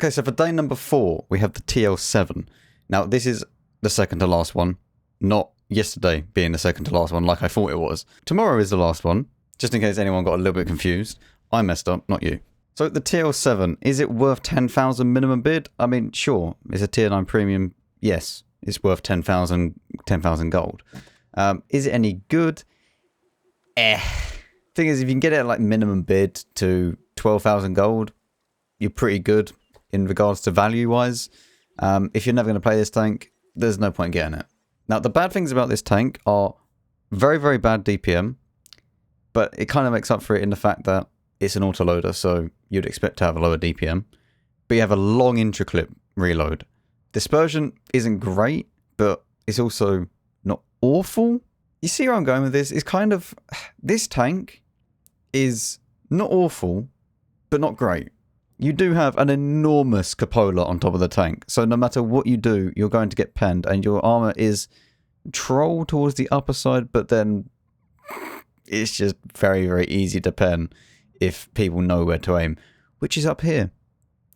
Okay, so for day number 4, we have the TL-7. Now, this is the second to last one, not yesterday being the second to last one like I thought it was. Tomorrow is the last one, just in case anyone got a little bit confused. I messed up, not you. So the TL-7, is it worth 10,000 minimum bid? I mean, sure, it's a tier 9 premium. Yes, it's worth 10,000 gold. Is it any good? Thing is, if you can get it at like minimum bid to 12,000 gold, you're pretty good in regards to value-wise. If you're never going to play this tank, there's no point getting it. Now, the bad things about this tank are very, very bad DPM, but it kind of makes up for it in the fact that it's an autoloader, so you'd expect to have a lower DPM. But you have a long intra-clip reload. Dispersion isn't great, but it's also not awful. You see where I'm going with this? It's kind of... This tank is not awful, but not great. You do have an enormous cupola on top of the tank, so no matter what you do, you're going to get penned, and your armor is troll towards the upper side, but then it's just very, very easy to pen if people know where to aim, which is up here.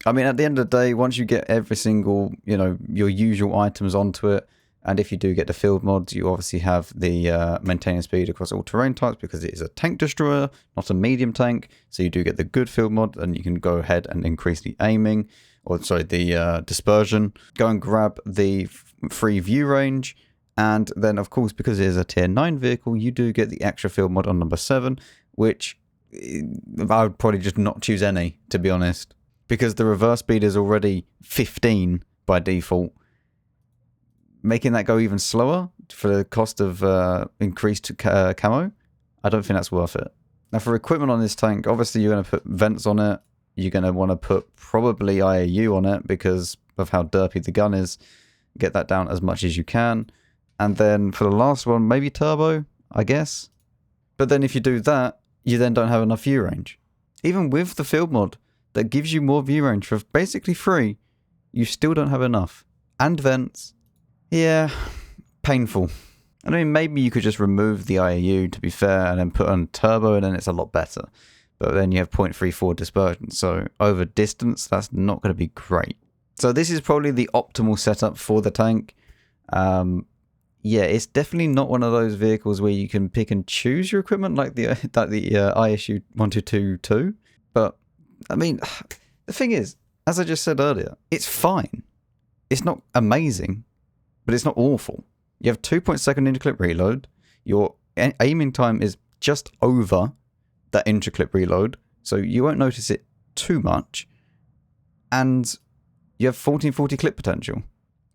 I mean, at the end of the day, once you get every single, you know, your usual items onto it, and if you do get the field mods, you obviously have the maintaining speed across all terrain types because it is a tank destroyer, not a medium tank. So you do get the good field mod, and you can go ahead and increase the aiming, or sorry, the dispersion. Go and grab the free view range. And then, of course, because it is a tier 9 vehicle, you do get the extra field mod on number 7, which I would probably just not choose any, to be honest. Because the reverse speed is already 15 by default. Making that go even slower for the cost of increased camo, I don't think that's worth it. Now for equipment on this tank, obviously you're going to put vents on it. You're going to want to put probably IAU on it because of how derpy the gun is. Get that down as much as you can. And then for the last one, maybe turbo, I guess. But then if you do that, you then don't have enough view range. Even with the field mod that gives you more view range for basically free, you still don't have enough. And vents. Yeah, painful. I mean, maybe you could just remove the IAU, to be fair, and then put on turbo, and then it's a lot better. But then you have 0.34 dispersion, so over distance, that's not going to be great. So this is probably the optimal setup for the tank. Yeah, it's definitely not one of those vehicles where you can pick and choose your equipment like the ISU 1222. But, I mean, the thing is, as I just said earlier, it's fine. It's not amazing, but it's not awful. You have 2.2 intra-clip reload. Your aiming time is just over that intra-clip reload, so you won't notice it too much. And you have 1440 clip potential.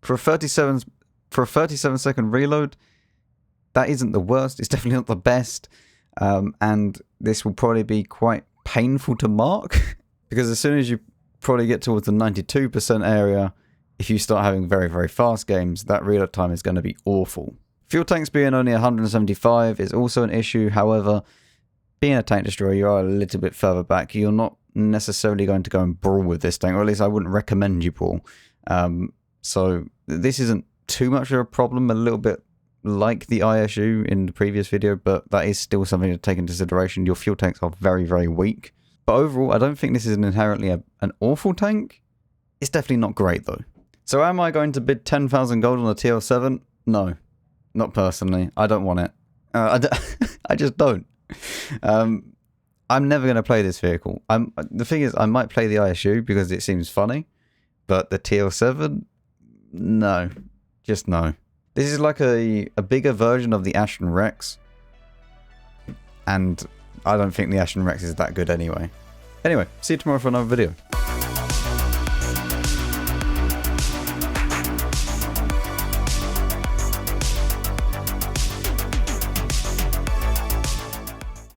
For a 37-second reload, that isn't the worst. It's definitely not the best. And this will probably be quite painful to mark because as soon as you probably get towards the 92% area, if you start having very, very fast games, that reload time is going to be awful. Fuel tanks being only 175 is also an issue. However, being a tank destroyer, you are a little bit further back. You're not necessarily going to go and brawl with this tank, or at least I wouldn't recommend you brawl. So this isn't too much of a problem, a little bit like the ISU in the previous video, but that is still something to take into consideration. Your fuel tanks are very, very weak. But overall, I don't think this is inherently an awful tank. It's definitely not great, though. So am I going to bid 10,000 gold on the TL-7? No, not personally. I don't want it. I just don't. I'm never going to play this vehicle. The thing is, I might play the ISU because it seems funny, but the TL-7, no, just no. This is like a bigger version of the Ashen Rex, and I don't think the Ashen Rex is that good anyway. Anyway, see you tomorrow for another video.